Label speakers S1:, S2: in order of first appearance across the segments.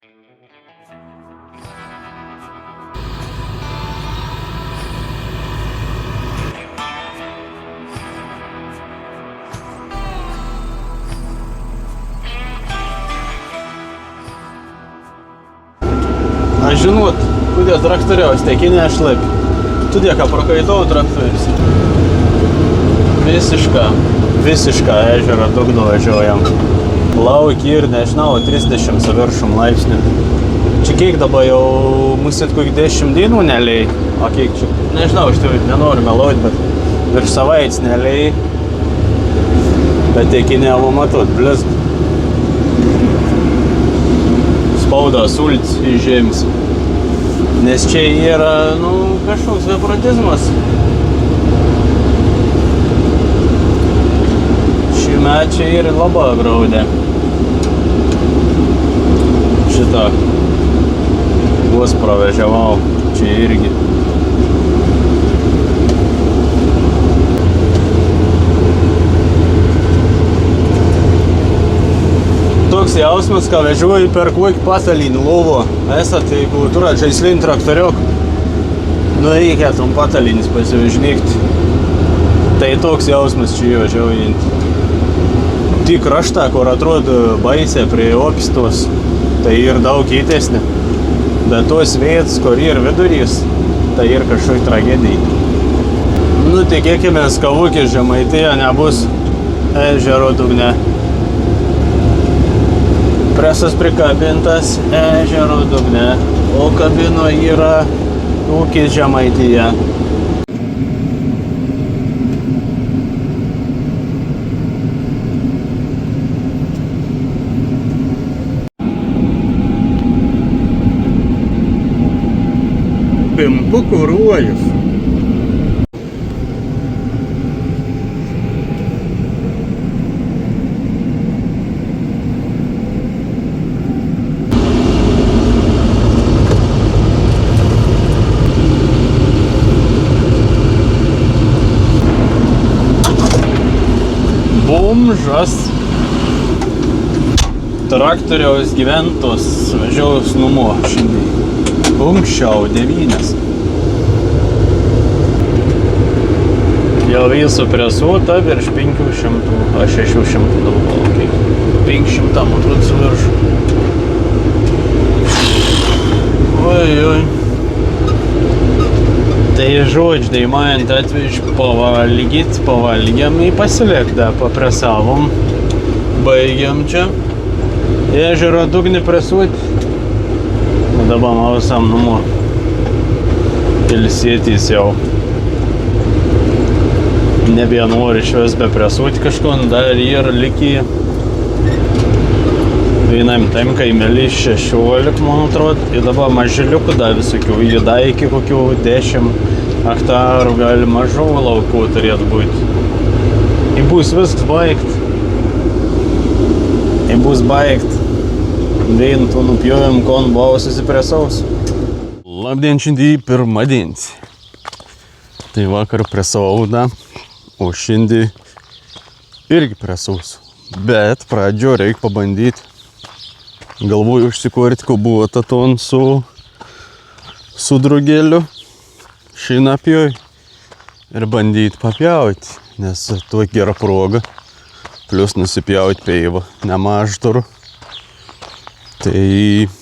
S1: А žinot, kurie traktoriaus tiek nešlapi. Tu dėka prakaitau traktorius. Visišką ežerą dugnu važiuojam. Lauki ir nežinau, 30 su viršum laipsnių. Čia kiek dabar jau mūsų kokių 10 dienų nelei. O kiek čia, nežinau, aš tai nenoriu meluoti, bet virš savaitės nelei. Bet tiek nevo matot, blizg. Spauda sults į žemės. Nes čia yra, kažkoks beprotizmas. Šį metą čia yra labai graudė. Šitą vos pravežiavau, čia irgi. Toks jausmas, ką vežiuoju per kokį patalinį lovo. Esat, jeigu turat žaislinį traktoriok, reikėtum patalinis pasivažinėti. Tai toks jausmas čia važiuojant. Tik kraštą, kur atrodo baisė prie opistos, tai ir daug keitesnė. Bet tos vietos, kur ir vidurys, tai ir kažkokia tragedija. Tikėkimės, kad ūkis Žemaitija nebus ežero dugne. Presas prikabintas ežero dugne, o kabino yra ūkis Žemaitija. Pimpukų ruojus. Bomžas. Traktoriaus gyventos važiaus numo šiandien. Anksčiau 9. Jau visų presuota virš 500, a 600 daugiau. 500 atrod su viršu. Oi. Tai žodžiai man atvež pavalgėm į pasilėkdą, papresavom. Baigiam čia. Ežero dugnį presuoti. Dabar mausam numo ilsėtis jau. Nebenori šves bepresuoti kažko, dar yra likę vienam tam kaimely 16, man atrodo. Ir dabar mažiliukų dar visokių, įda iki kokių 10 hektarų gali mažų laukų turėtų būti. Ir bus viskas baigt. Vien tu nupjovėm, kon buvo susipresaus. Labdien, šiandien pirmadienis. Tai vakar presavau, o šiandien irgi presaus. Bet pradžio reikia pabandyti. Galvoju užsikorti kubotą ton su drugeliu. Šiandien apjoj. Ir bandyti papjauti, nes tuo gera proga. Plius nusipjauti peivą, nemažą turiu. Tai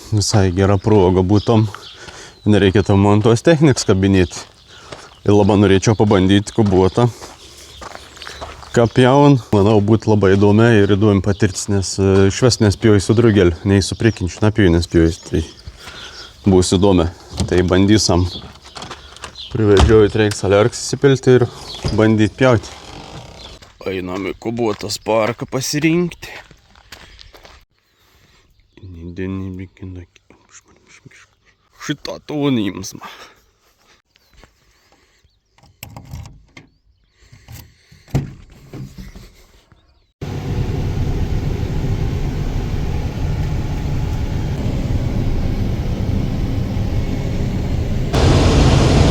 S1: visai gera proga būtum, nereikėtų man tos techniks kabinėti. Ir labai norėčiau pabandyti kubotą. Ką pjaun, manau, būtų labai įdomi ir įdomi patirtis, nes išves nespjauju su drugeliu, nei su priekinčiu napjauju nespjauju, tai bus įdomi. Tai bandysam. Privedžiojant reiks alerks įsipilti ir bandyti pjauti. Einam į kubotos parką pasirinkti. Šitą tonims.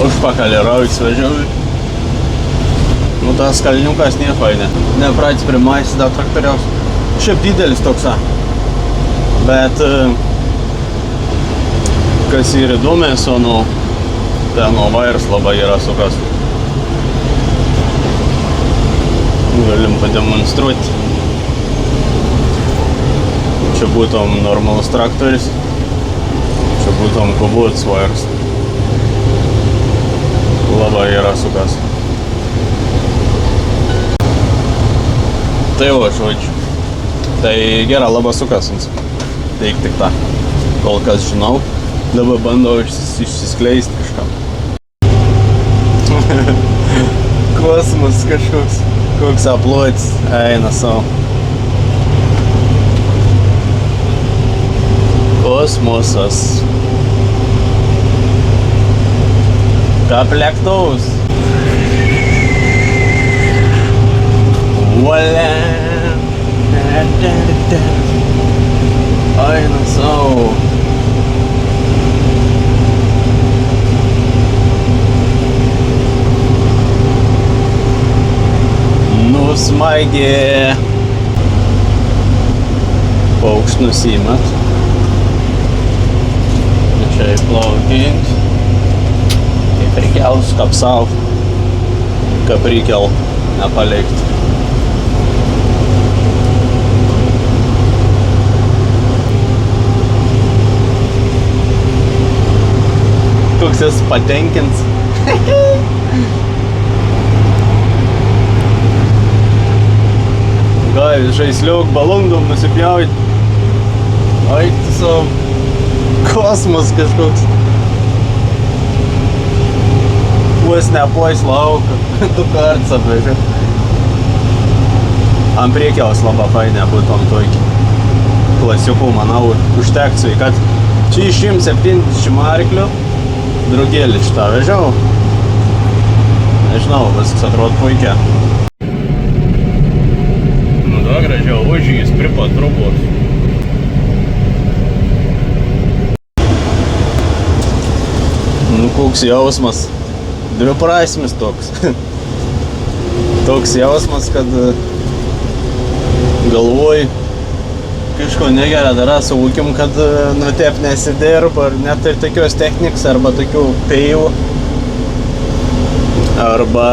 S1: Užpakalį rauks važiuoju. Tas kalniukas nefainė. Nepratys primais, traktoriaus. Šiaip didelis toksa. Bet kas ir įdomės, o nu, ten vairas labai yra sukas. Galim pademonstruoti. Čia būtum normalus traktoris, čia būtum kubuotas vairas. Labai yra sukas. Tai va, žodžiu. Tai gera labai sukasins. Teik tik tą. Kol kas žinau. Dabar bandau išsiskleisti kažkam. Kosmos kažkoks. Koks aplotis. Eina savo. Kosmosas. Kaip lėktuvas. Voila. Eina savo. Nusmaigė. Paukšt nusimat. Čia įplaukint. Kaip reikėlus kapsau. Kaip reikėl nepalikt. Koks jis patenkins. Gal žaisliuk balundom nusipjaut. Oi, tu savo kosmos kažkoks. Vos nepois lauką. Du kartus apvežiu. Ant priekiaus labai fainė būtum tokį klasiukų, manau, užtektų, kad čia 170 arklių. Drugėlį šitą vežiau. Nežinau, viskas atrodo puikia. Nu da, gražiau užžygis pripat trubos. Nu koks jausmas. Dviprasmis toks. Toks jausmas, kad galvoj kažko negeria dara, suvokim, kad nu taip nesidirba, ar net ir tokios techniks, arba tokių pėjų, arba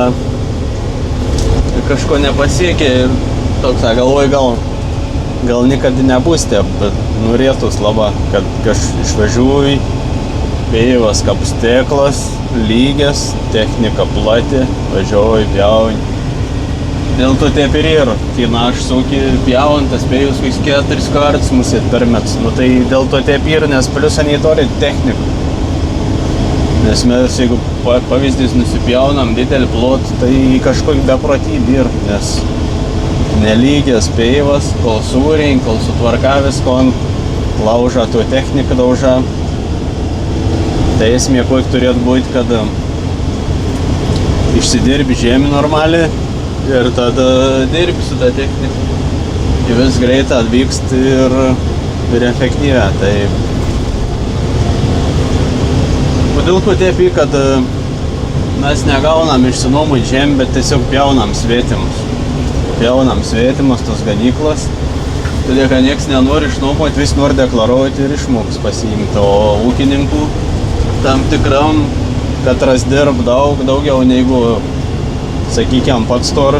S1: kažko nepasiekia ir toks, galvoj, gal niekada nebus taip, bet norėtus labai, kad išvažiuoji, pėjivas kaip steklas, lygias, technika plati, važiuoji, pjauni. Dėl to taip ir yra. Tai aš sauki pjaunant, tas pėjus vis 4 kartus musėt per metus. Nu tai dėl to taip yra, nes plius aniai turi techniką. Nes mes, jeigu pavyzdys nusipjaunam didelį plotą, tai kažkokį beprotybį yra. Nes nelygias pėjivas, kol sūriai, kol sutvarka visko, lauža tu techniką dauža. Tai esmė, kokia turėtų būti, kad išsidirbi žemį normaliai ir tada dirbi su tą techniką. Ir vis greitai atvykst ir efektyvę. Tai kodėl ko taip, kad mes negaunam išsinuomoti žemę, bet tiesiog pjaunam svetimus. Pjaunam svetimus, tos ganyklas. Todėl, kad nieks nenori išnuomoti, vis nori deklaruoti ir išmoks pasiimti. O ūkininkų tam tikram, kad rasdirb daugiau negu, sakykime, pats turi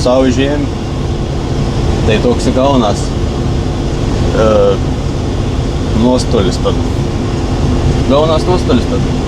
S1: savo žemį. Tai toks gaunas nuostolis tada. Gaunas nuostolis tada.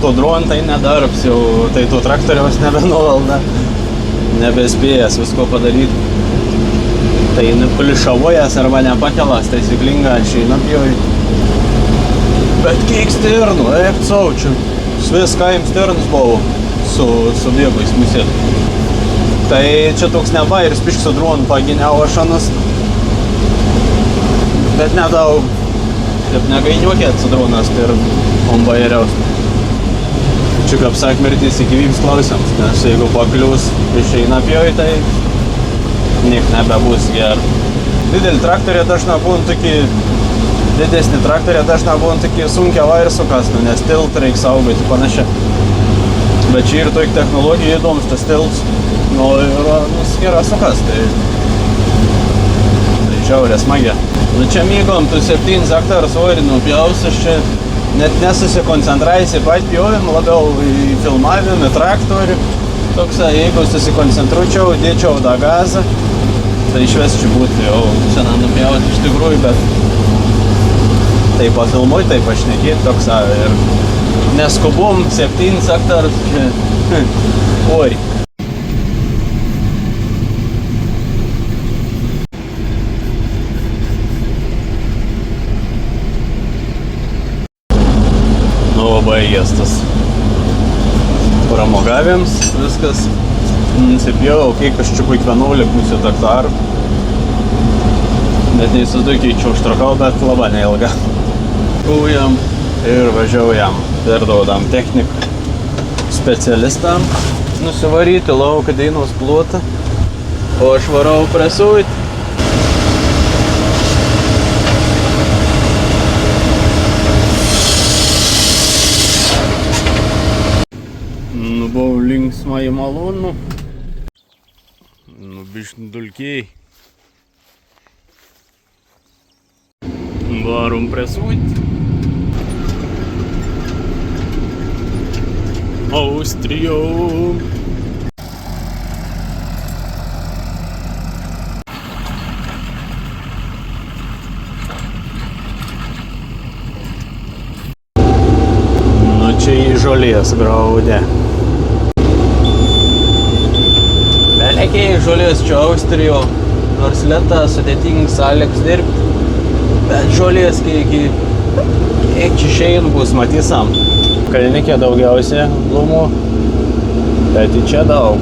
S1: su dronu tai nedarbs jau, tai tų traktoriaus nebenuvalda, nebespėjęs visko padaryti. Tai plišavojas arba nepakelas, taisyklinga šeina pjoj. Bet kiek stirnų, eik caučiu. Vis kaim stirns buvo su bėgais musėt. Tai čia toks nebairis, pišk su dronu paginiavo šanas. Bet nedaug. Kaip negainiuokėt su dronas, tai ir on bairiaus. Čia kaip sak mirtys iki gyvybės klausiams, nes jeigu paklius išeina pjoj, tai niek nebebus ger. Didelį traktorį dažna būna tokį, didesnį traktorį dažna būna tokį sunkia vairį sukast, nes tiltą reikia saugoti panašiai. Bet čia ir tokia technologija įdomus, tas tilts, yra skira sukast, tai žiaurė smagia. Čia mygom, tu 7 hektarų svorį nupjaus, aš čia net nesusikoncentravęs į patį pjovimą, labiau į filmavimą, į traktorių. Toks, jeigu susikoncentručiau, dėčiau tą gazą, tai išves čia būtų jau seną nupjauti iš tikrųjų, bet tai pafilmuoti, tai pašnekėti toks, ir neskubom 7 hektarų, oi. Baigęs tas pramogavėms, viskas nusipjau, kiek aš čia puik 11 hektarų. Bet neįsivaizduoju, kiek čia užtrukau, bet labai neilga. Kūjam ir važiaujam, perduodam techniką specialistam nusivaryti lauką dainos plotą, o aš varau presuoti. Buvau linksmai malonu. Biškį dulkiai. Varom presuoti. Austrijom. Nu čia į žolės graudė. Belekiai žolės čia Austrijo, nors lėta, sudėtingas sąlygas dirbti, bet žolės kiek čia šein bus, matysam. Kalnikė daugiausia lūmų, bet čia daug.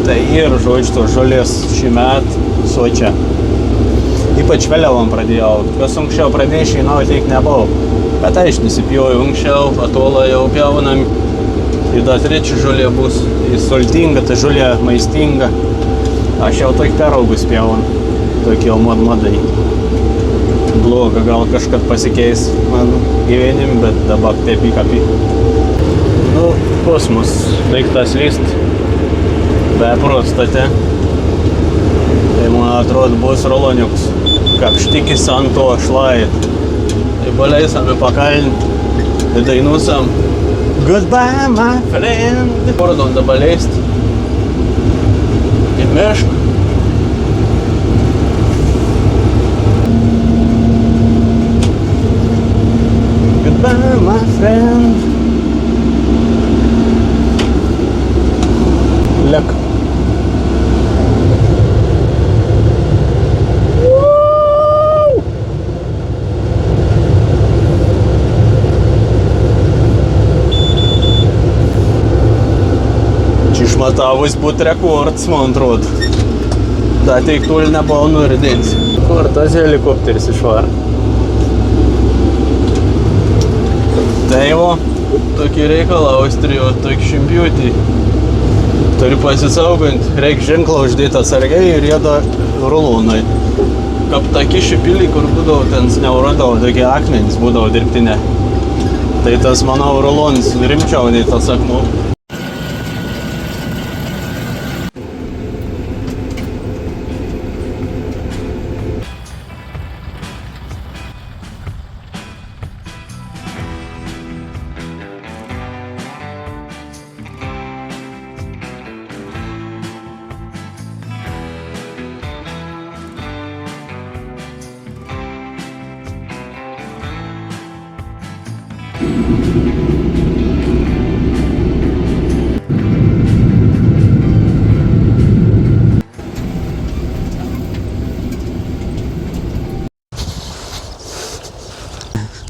S1: Tai ir žodžiu žolės šį metą sočia. Ypač vėliavom pradėjau, kas anksčiau pradėjau šeinau, teik nebuvau. Bet aš nusipjojau anksčiau, atolą jau pjaunam. Ir dar trečia žolė bus, ir sultinga, tai žolė maistinga. Aš jau tokį peraugus pjaunu, tokie jau modai. Bloga, gal kažkad pasikeis man gyvenim, bet dabar taip įkapi. Nu, kosmos, daiktas lyst, be prostate. Tai man atrodo bus roloniuks, kapštikis ant to šlait. Tai baleisam į pakalnį, tai dainuosam. Goodbye, my friend. Pordon dabar leist į mišką. Goodbye, my friend. Lek. Išmatavus būt rekords, man atrodo. Da teik toli nebuvo nuridinti. Kur tas helikopteris išvara. Tai va, tokį reikalą Austrijo, tokį šimpiutį. Turi pasisaugant, reikia ženklą uždėti atsargiai ir jėda rulonai. Kaip taki šipilį, kur būdavo ten neurodavo, tokie akmenys būdavo dirbtinė. Tai tas, manau, rulonis rimčiau nei tas akmuo.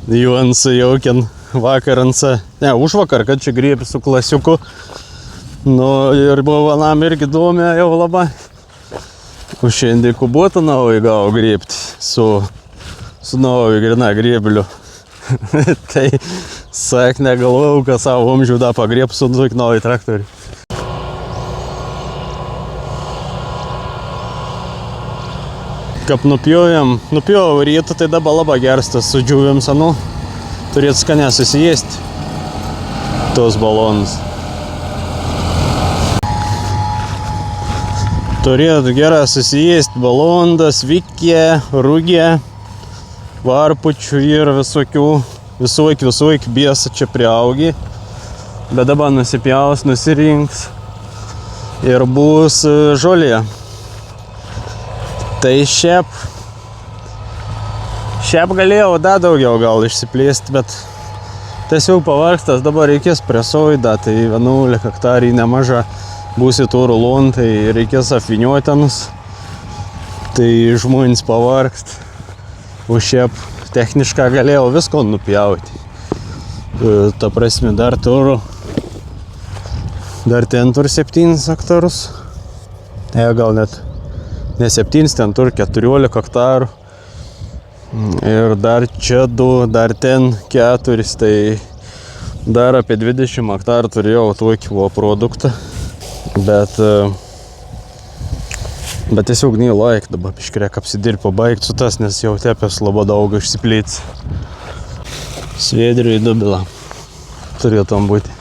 S1: Juon sujaukin vakaransa. Ne, užvakar, kad čia griebi su klasiuku. Nu, ir buvo vienam irgi domė jau labai. Už šiandien kubotą naują gavo griebti su nauju grina griebliu. Tai, sak, negalvojau, kad savo amžių da pagriebsiu su nauju traktoriu. Kaip nupjojau rytą, tai dabar labai geras tas su džiūvėm senu. Turėtų skanę susijęsti tos balonus. Turėtų gerai susijęsti balondas, vikė, rūgė, varpučių ir visokių biesą čia priaugi. Bet dabar nusipjaus, nusirinks ir bus žolė. Tai šiaip galėjau dar daugiau gal išsiplėsti, bet tiesiog pavargstas, dabar reikės presuoti, tai 11 hektarį nemaža būsi tų rulon, tai reikės apviniuotinus, tai žmonės pavargst. O šiaip techniškai galėjau visko nupjauti. Ta prasme, dar ten turi 7 hektarus. Gal net ne 7, ten turi 14 hektarų. Ir dar čia 2, dar ten 4, tai dar apie 20 hektarų turėjau tokį produktą. Bet tiesiog neįlaik dabar piškrėk apsidirbt, pabaigt su tas, nes jau tepės labai daug išsiplėts. Sviedrių į dubilą turėtum būti.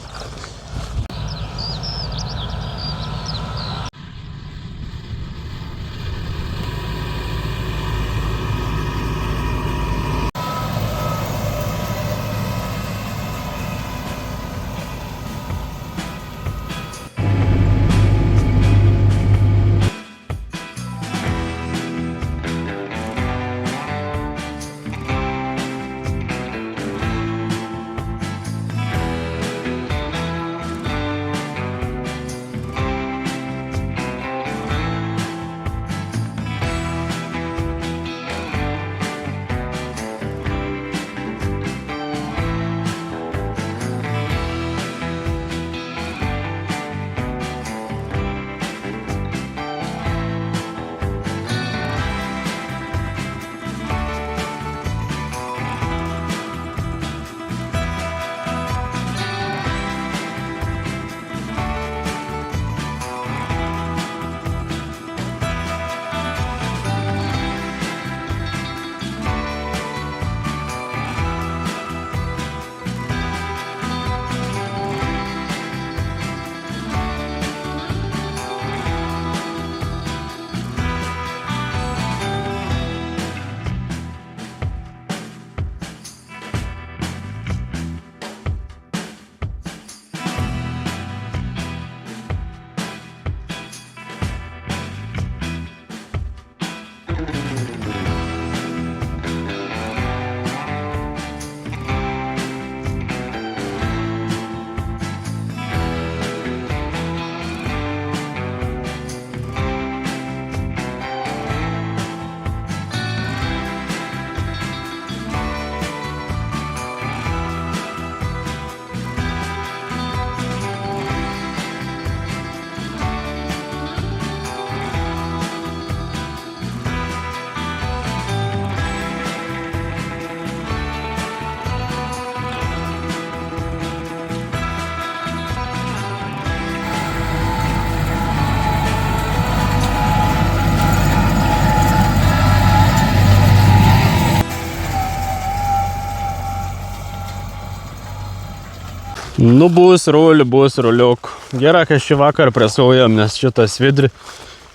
S1: Nu, bus ruliuk. Gerai, kad šį vakar presuojam, nes šitas vidri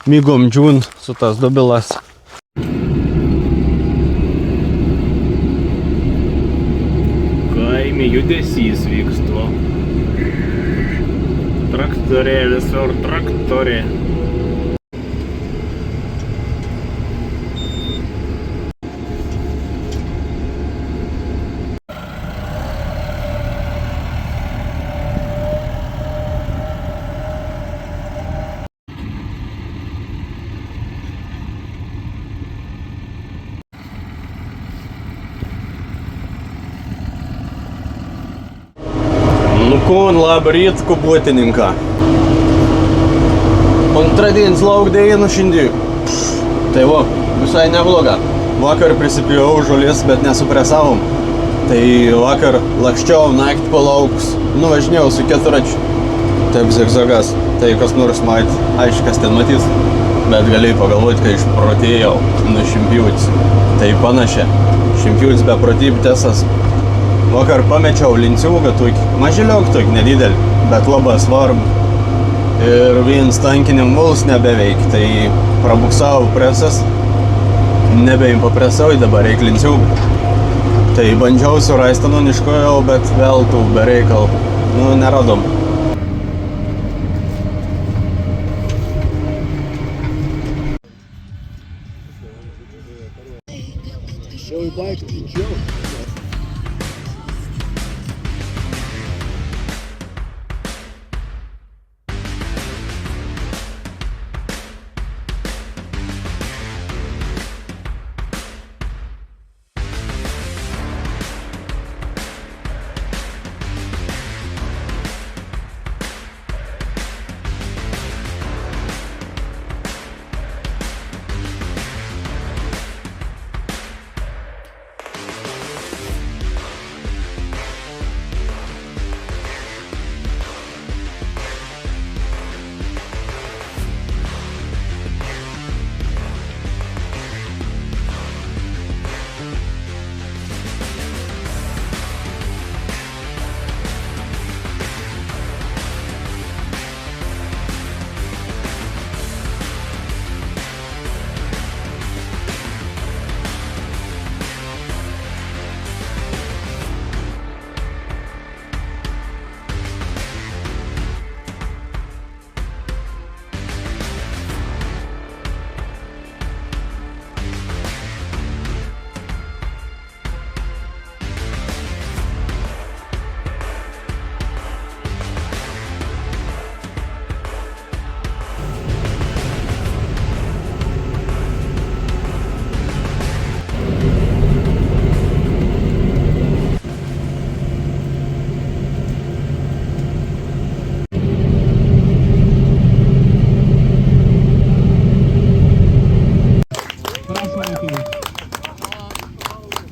S1: mygom džiūn su tas dubilas. Kaime judesys vyksta. Traktorė, visur traktorė. Kun labą rytą, kubuotininką. Antradienis laukdėjau šiandien. Tai va, visai nebloga. Vakar prisipijau žolės, bet nesupresavom. Tai vakar lakščiau naktį palauks. Nuvažinėjau su keturačiu. Taip zigzagas. Tai kas nors matė, aišku, kas ten matys. Bet galėjai pagalvoti, kai išprotėjau nuo šimpiūtis. Tai panašia. Šimpiūtis be protybtesas. Vakar pamečiau linciūgą tokį. Mažiliok tokį, nedidelį, bet labai svarbu. Ir vien stankiniam vols nebeveik. Tai prabuksavo presas. Nebeim papresau, dabar reik linciūgą. Tai bandžiau surasti, nuniškojau, bet vėl tų bereikal. Neradom.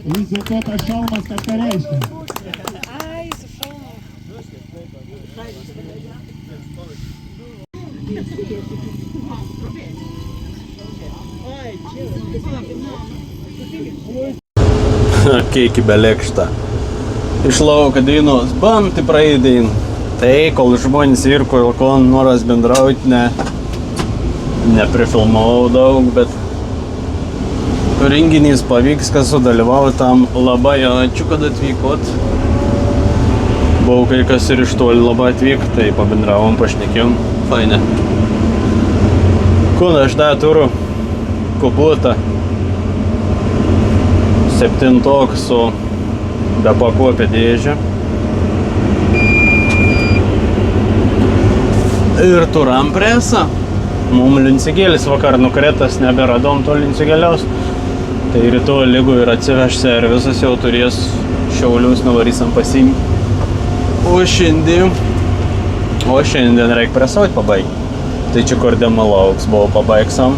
S2: Vis dėlto tas šalmas, kad ką reiškia?
S3: Ai, su šalmu.
S1: Keiki belekšta. Iš lauko dainos, bantai praeidėin. Tai kol žmonės ir kol noras bendrauti, neprifilmavau daug, bet renginys pavyks, kas sudalyvavo tam. Labai ačiū, kad atvykot. Buvau kai kas ir iš toli labai atvyk, tai pabendravom, pašnekėjom. Fainė. Kūna aš tą turiu kupuotą 7 su bepakopė dėžė. Ir turam presą. Mum lincigėlis vakar nukretas, neberadom to lincigėliaus. Tai rytoj lygu ir atsiveš servisas, jau turės Šiaulius, nuvarysim pasiimti. O šiandien reik presauti pabaigti. Tai čia kur dėma lauks, buvo pabaigsam.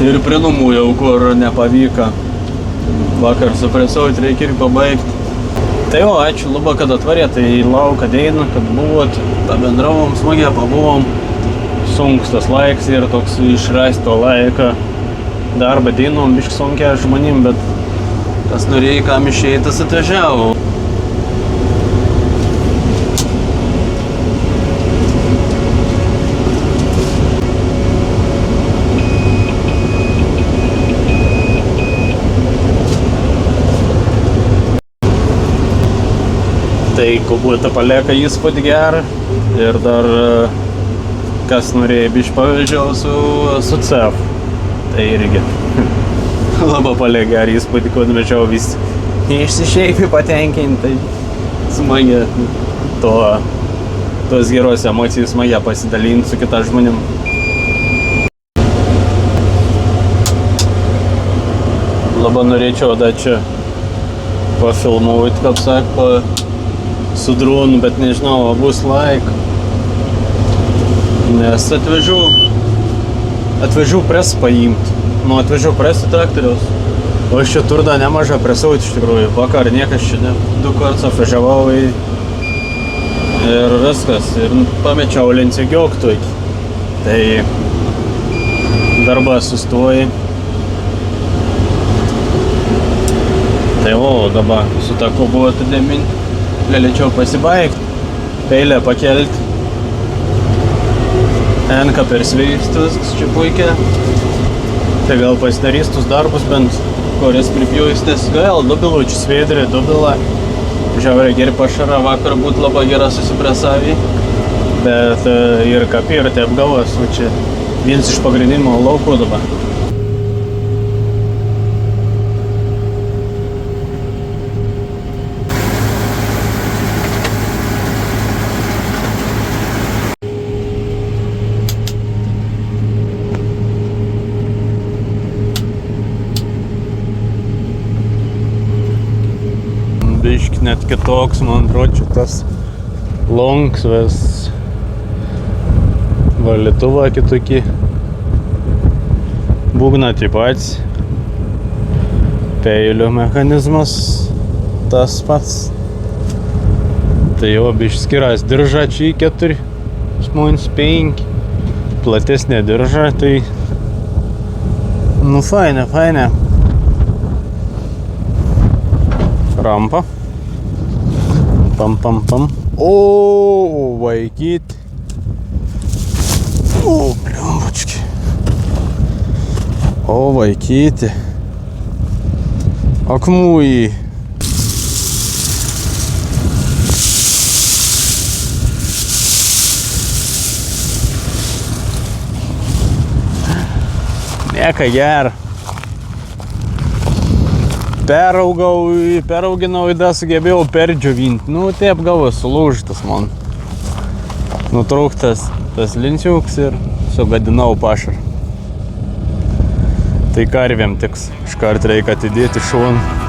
S1: Ir prinumujau, kur nepavyka. Vakar supresauti reikia ir pabaigti. Tai jo, ačiū labai, kad atvarėt į lauką deina, kad buvot, pabendravom, smagiai pabuvom. Sunkus tas laiks ir toks išraisto laiką. Darbą dainom, biški sunkia žmonėm, bet kas norėjo, kam išėjai, tas atvažiavo. Tai kubutą palieka įspūdį gerą ir dar kas norėjo biški pavežiau su CEF. Tai irgi labai palieka gerą įspūdį, kad vežiau vis išsišeipi patenkinti, tai smagia tos geros emocijos smagia pasidalinti su kita žmonėm. Labai norėčiau dar čia pafilmuoti, kaip sako, su dronu, bet nežinau, ar bus laiko. Nes atvežiau presą paimt. Nu, atvežiau presą traktoriaus. O aš čia turdą nemažą presauti iš tikrųjų. Vakar niekas čia ne. 2 kartus atvažiavau ir viskas. Ir pamečiau lencigioktų. Tai darbas sustoja. Tai dabar su ta buvo atidėmin. Galėčiau pasibaigti. Peilę pakelti. Enka persveistus, čia puikia. Tai gal pasidarys tus darbus bent, kuris pripjūstis. Gal dubilučių svedrė, dubila. Žiauriai geri pašara, vakar būt labai gera susipresavį. Bet ir kapi, ir taip gavas, o čia vienas iš pagrindinių laukų dabar. Biški net kitoks, man atrodo, tas longsvės valytuvą kitokį. Būgna taip pat. Peilio mechanizmas tas pats. Tai jau biški skiras diržą čia 4,5. Platesnė diržą, tai nu faina. Rampa. Pam. O, vaikyti. O, bliumbački. O, vaikyti. Akmuji. Nieka gera. Perauginau ir dar sugebėjau perdžiovinti. Nu, taip gavos sulūžtas man. Nutrauktas tas linciuks ir sugadinau pašarą. Tai karvėm tiks. Iškart reikia atidėti šoną.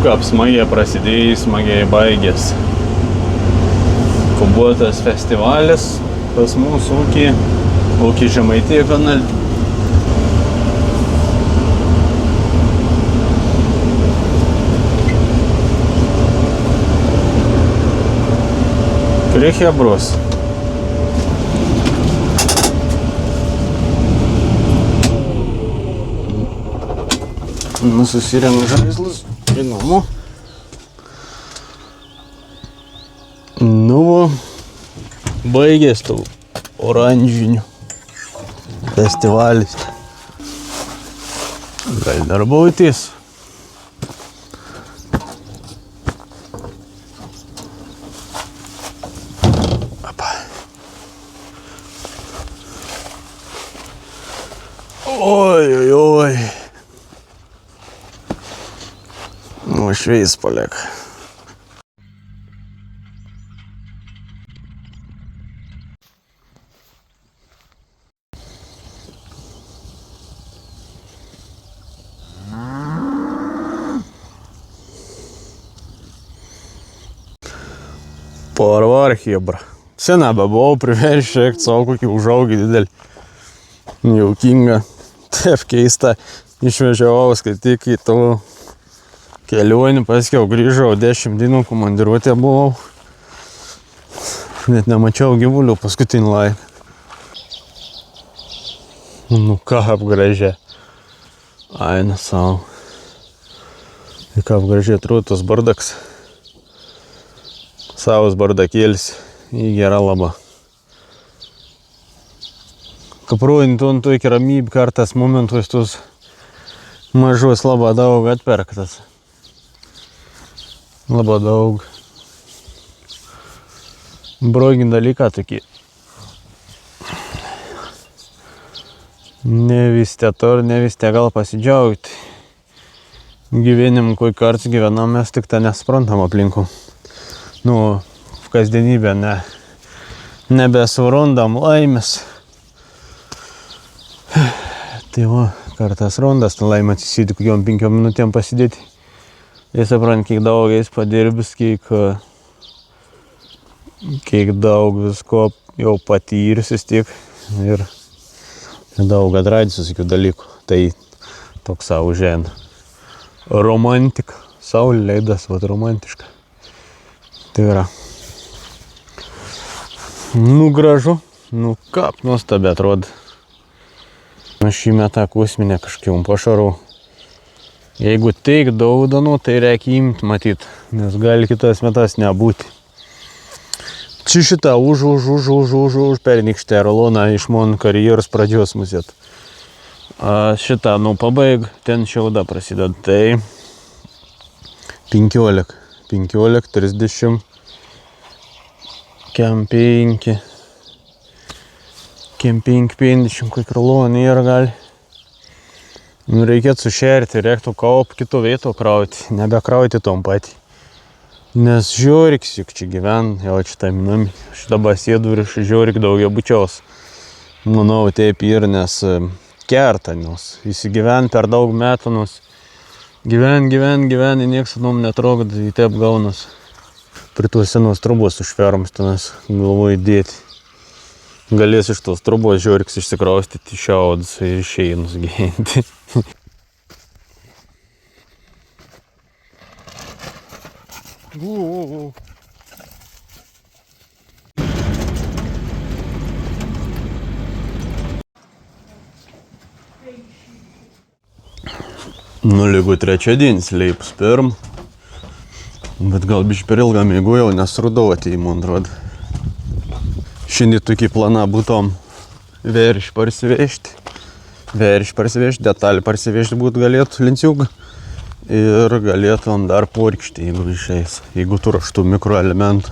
S1: Kap smagiai prasidėjo, smagiai baigės. Kubuotas festivalis pas mūsų ūkį Žemaitija kanale. Prie Hebros. Susirenku žaislus į namo. Nu, baigės tau oranžinių festivalis. Gal darbautis. Ой, ой, ой. Ну, швейц поляк. Парвар хебра. Sena bebuvau priveršę, savo kokį užaugį didelį. Jaukinga. Taip keista. Išvežiavau skaityk į tų kelionį, paskiau grįžau 10 dienų komandiruotė buvau. Net nemačiau gyvulių paskutinį laiką. Nu ką apgražė. Aina savo. Ir ką apgražė atrodo tas bardaks. Savas bardakėlis. Į gerą labą. Kaproini tu iki ramybė kartas momentus tus mažus labai daug atperktas. Labai daug. Brogin dalyką tokį. Ne vis gal pasidžiaugti. Gyvenim, kai karts gyvenam, mes tik tą nesprantam aplinkų. Nu, v kasdienybę nebesvarondam laimės. Tai va, kartas rondas, tą laimę atsisėdi kokiom 5 minutėm pasidėti. Ir suprant, kiek daug jais padirbis, kiek daug visko jau patyris vis tiek. Ir daug atradys visokių dalykų. Tai toks savo žen. Romantika. Saulė leidas, vat romantiška. Tai yra. Nu gražu. Nu kap nuostabi atrodo. Šį metą kosminę kažkiom pašarau. Jeigu teik daug danų, tai reikia imti matyt, nes gali kitas metas nebūti. Čia šitą už pernykštę roloną iš mano karjeros pradžios musėt. Šitą, nu, pabaig, ten šiauda prasideda. Tai 15, 30, Kemping 50 krolonį ir gali. Reikėtų sušerti, reiktų kaup kitų vietų krauti, nebekrauti tom patį. Nes žiūriks juk čia gyven, jau čia tam nami. Aš dabar sėdu ir žiūrik daugia bučiaus. Manau, taip ir nes kerta, nes įsigyven per daug metų, nes gyven, ir nieks anom netrokda, į taip gaunas. Prie tuos senos trubos užferams tenas galvoju dėti. Galės iš tos trubos žiūriks išsikraustyti šiaudus ir išeinus gyventi. Nu, lygu trečiadienis leipus pirm. Bet gal biškai per ilgą mėgojau, nes rudau atėjimų, atrodo. Šiandien tokį planą būtom vėriš parsivežti, detalį parsivežti būtų galėtų linciugą ir galėtum dar porkšti, jeigu išeis, jeigu tu raštų mikroelementų.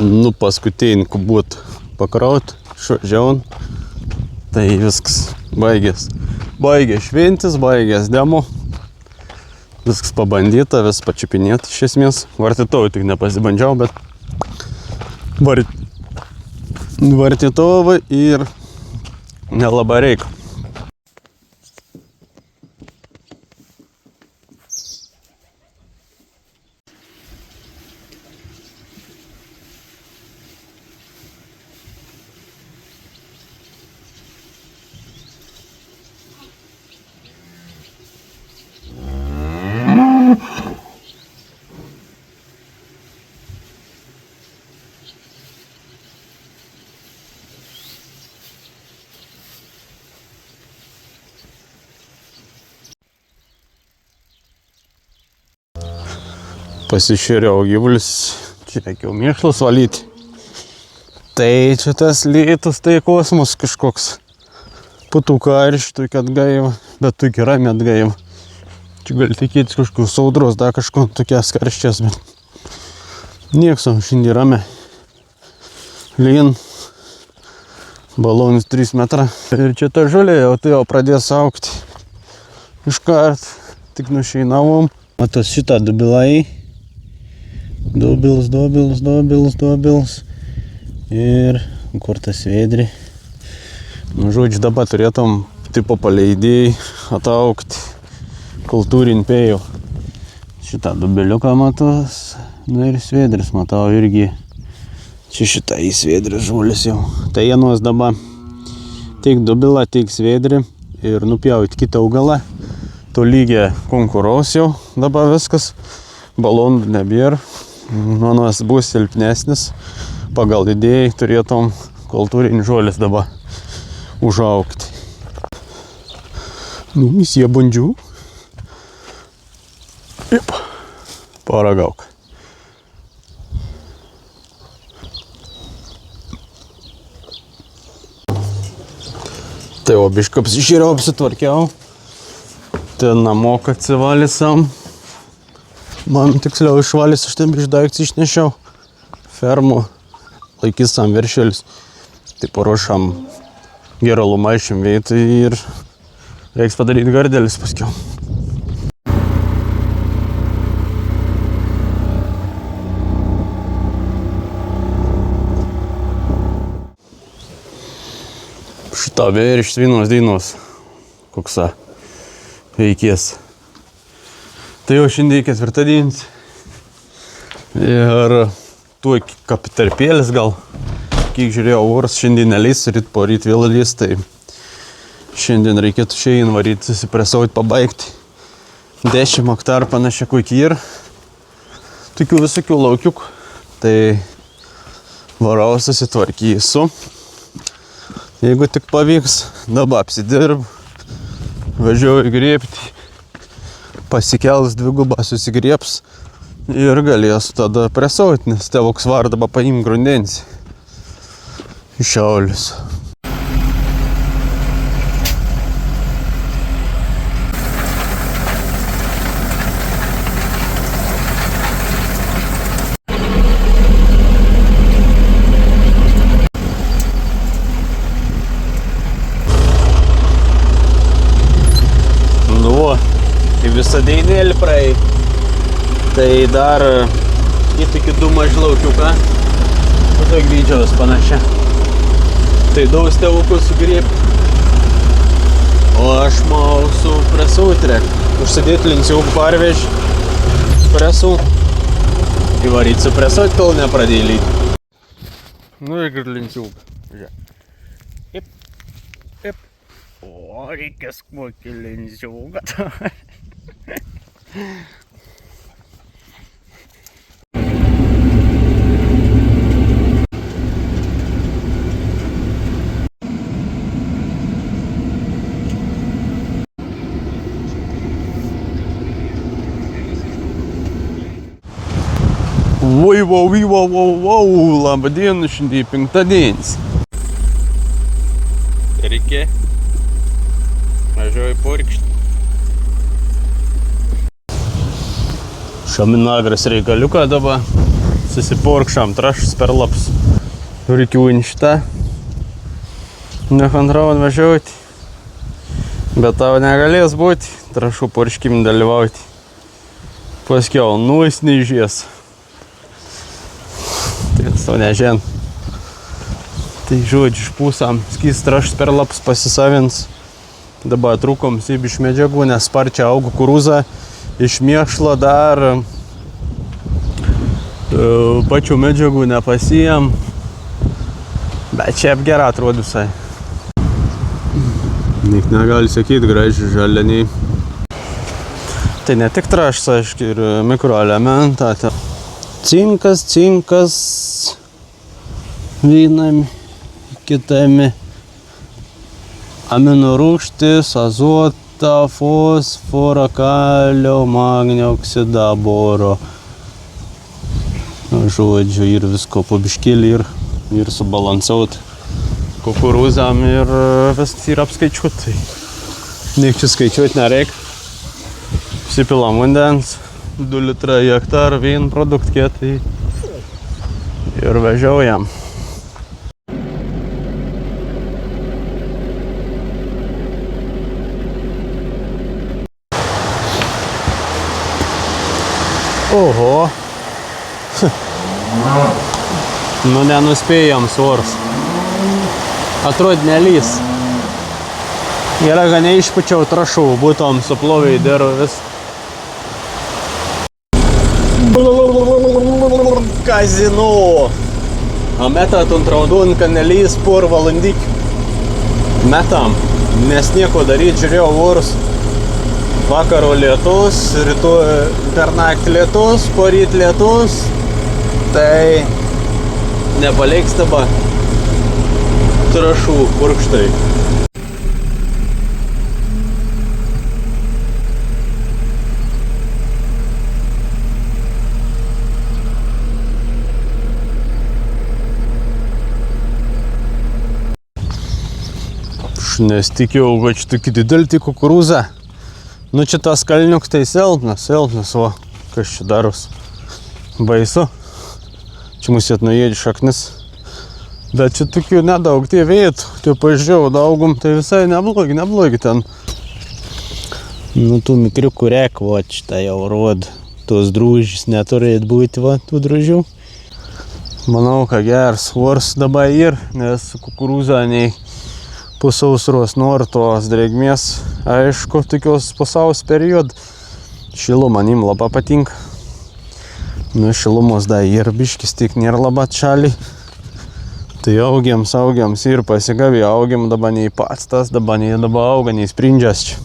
S1: Nu, paskutinį kubut pakraut, žiaun, tai viskas baigės. Baigės šventis, baigės demo. Viskas pabandyta, vis pačiupinėti iš esmės. Vartytovų tik nepasibandžiau, bet vartytovų ir nelabai reikia. pasišėriau gyvulius, čia reikiau mėšlus valyti. Tai čia tas lietus, tai kosmos kažkoks. Putų karštų, kad gaiva, bet tu iki ramiai atgaiva. Čia gali tikėtis kažkokius audros, dar kažko tokias karščias, bet nieks, o šiandien ramiai. Lyn, balonis 3 metrą. Ir čia ta žolė jau tai jau pradės augti. Iškart, tik nušeinavom. Matos šitą dubilai. Dobils. Ir kur tas sviedri. Nu, žodžiu, dabar turėtum tipo paleidėjai ataukti kultūrinį pėjų. Šitą dubeliuką matos. Nu ir sviedris matau irgi. Čia šitą į sviedrį žulis jau. Tai vienos dabar tiek dubilą, tiek sviedrį ir nupjauti kitą augalą. To lygiai konkuros jau dabar viskas. Balonų nebėra. Manas bus silpnesnis. Pagal idėją turėtum kultūrinį žolės dabar užaugti. Nu, misija bandžiu. Jep. Paragauk. Tai o bišką apsišėriau, apsitvarkiau. Ten namok atsivalysam. Man tiksliau išvalys, aš ten prieš daiktus išnešiau. Fermų laikysam viršelis. Tai paruošam geralų maišim veitai ir reiks padaryti gardelis paskiau. Šitą vėriš vienos dainos, koksa veikės. Tai jau šiandien 4 dienas. Ir tuo kapitarpėlis gal, kiek žiūrėjau, oras šiandien neleis, ryt po ryt vėl leis, tai šiandien reikėtų šiandien varyti, susipresauti, pabaigti. 10 hektarų panašiai kokį ir tokių visokių laukiukų. Tai varau susitvarkysiu. Jeigu tik pavyks, dabar apsidirb, važiuoju grėbti, pasikels dvigubą, susigrėps ir galėsiu tada presauti, nes tėvoks vardaba paim grundensi iš Šiaulius. Visą deinėlį praei, tai dar į tokį 2 mažį laukiuką, to grydžiaus panašia. Tai daug tėvukus sugrėbti, o aš mau su presų trek. Užsidėti linksiukų parvež, presų, įvaryti su presų, kol nepradėjai lyti. Nu ir linksiuką. Ip. O, reikės kokį linksiuką. Wow, labą dieną, šiandien 5 dienas. Reikia, važiuoju porkštį. Šaminagras reikaliuką dabar, susiporkšam trašus per laps. Reikiuojant šitą, nekantraujant važiuoti, bet tavo negalės būti, trašų porškim dalyvauti. Paskiau, nuis neižies. Tai tau nežien. Tai žodžiu, išpūsam, skys trašus per laps pasisavins. Dabar trūkom sėbi iš medžiagų, nes sparčiai augo kukurūza. Iš mėšlo dar pačių medžiagų nepasijam, bet čia apgera atrodo visai. Nik negali sakyti, graži žaleniai. Tai ne tik trašas, aišku, ir mikroelementą. Cinkas, vienami, kitami, amino rūgštis, azotą, fosforą, kalio, magnio oksidą, boro, Žodžiu, ir visko po biškėlį, ir subalansuot kukurūzam, ir viskas yra apskaičiuot. Tai niek čia skaičiuot nereik. Sipilam vandens, 2 litrai į hektarą, vien produktė, tai ir vežiaujam. Oho. Nu, nenuspėjam svors. Atrodo, nelys. Yra, kad neišpučiau trašų, būtom suplovė į dirvis. Kazino. A metat ant raudon, kad nelys por valandik. Metam, nes nieko daryt, žiūrėjau vorus. Vakaro lietus, per naktį lietus, poryt lietus, tai nepaliks dabar trašų purkštai. Aš nesitikėjau, kad čia tokį didelį kukurūzą. Nu, čia tas kalniuk tai silpnas, va, kas čia daros. Baisu. Čia mūsų atnuėdži šaknis. Bet čia tokių nedaug tie vietų. Tai pažiūrėjau, daugum, tai visai neblogi ten. Nu, tų mikriukų rek, va, šitą jau rodo. Tos drūžys neturėtų būti, va, tų drūžių. Manau, kad geras svors dabar ir, nes kukurūza nei pusausros nori tos drėgmės, aišku, tokios pusaus period. Šilu manim labai patinka. Nu, šilumos da ir biškis tik nėra labai atšaliai. Tai augiams ir pasigavė, augiam dabar nei pats tas, dabar auga, nei sprindžias čia.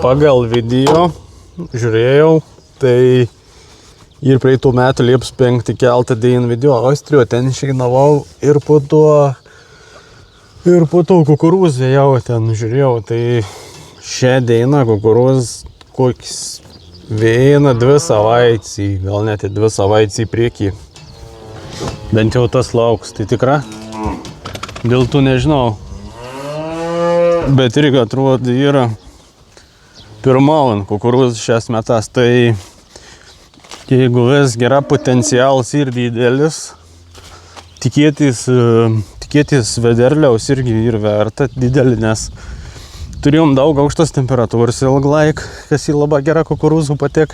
S1: Pagal video žiūrėjau, tai ir praeitų metų Liepos 5 keltą dieną video Austrijoje, ten išeginavau ir po to kukurūzą jau ten žiūrėjau, tai šią dieną kukurūzas kokius 1-2 savaitės, gal net 2 savaitės į priekį. Bent jau tas lauks, tai tikra. Dėl tų nežinau, bet irgi atrodo yra pirmaujant kukurūzas šias metas, tai jeigu vis gera potencialas ir didelis, tikėtis vederliaus irgi ir verta didelį, nes turėjom daug aukštos temperatūros ilgą laiką, kas į labai gerą kukurūzų patek.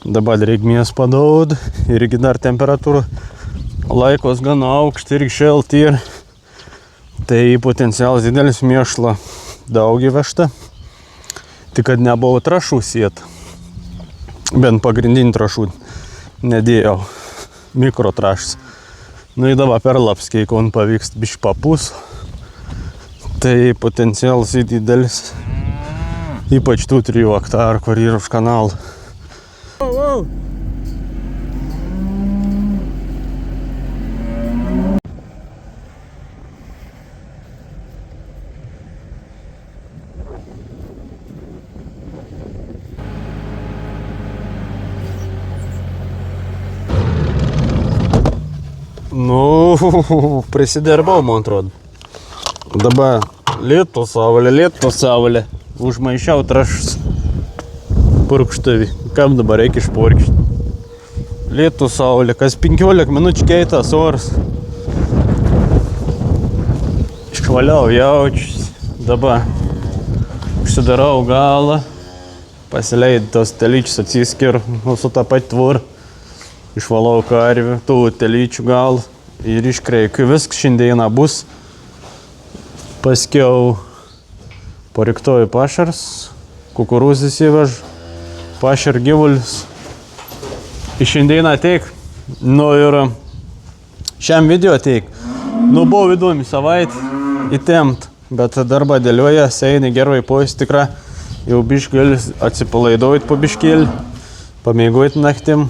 S1: Dabar drėgmės padaud, irgi dar temperatūra laikos gana aukšta, irgi šelti ir tai potencialas didelis, mėšla daug įvežta. Tik kad nebuvo trašų siet. Bent pagrindinį trašų nedėjau, mikrotrašas. Nu į dabar perlapskiai, kai on pavyks biškį papus, tai potencialas didelis. Ypač tų 3 hektarų, kur yra už kanalą. Nu, prisidarbau, man atrodo. Dabar lietų saulė, užmaišiau trašus purkštavį. Kam dabar reikia išpurkšti? Lietų saulė, kas 15 minučių keitas oras. Išvaliau jaučius, dabar užsidarau galą, pasileidau tos telyčius, atsiskir su tą patį tvorą. Išvalau karvių, tų telyčių galą ir iškreikiu. Viskas šiandieną bus. Paskiau poriktoju pašars, kukurūzis įvežu, pašar gyvulius. Ir šiandieną ateik, nu ir šiam video ateik. Nu, buvo įdomi savaitė įtemt, bet darbą dėlioja, eina gerai pojas tikra. Jau biškį gali atsipalaiduoti po biškėlį, pamėgoti naktim.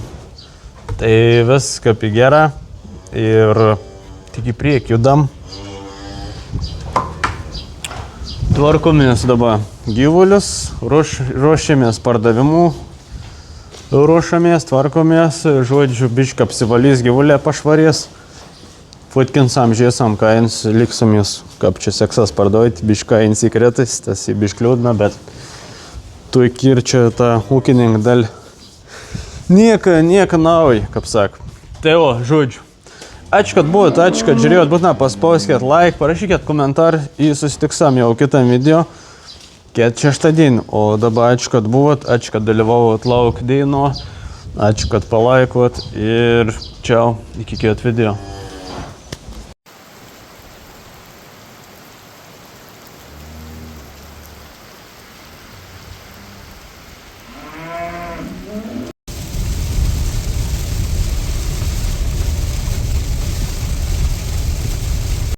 S1: Tai viską apie gerą ir tik į priekį judam. Tvarkomės dabar gyvulius, ruošiamės pardavimų, ruošiamės, tvarkomės, žodžiu, bišką apsivalys gyvulė pašvarės, futkinsam, žiesam, kains, liksamės, kaip čia seksas parduoti, bišką kains įkretais, tas į biškliūdna, bet tu įkirčia tą ūkininką dal. Nieka nauji, kaip sak. Tai o, žodžiu. Ačiū, kad buvot, ačiū, kad žiūrėjot, būtina paspauskit like, parašykit komentarą ir susitiksam jau kitam video. Ket šeštadienį. O dabar ačiū, kad buvot, ačiū, kad dalyvavot lauk daino, ačiū, kad palaikot ir čiau, iki kito video.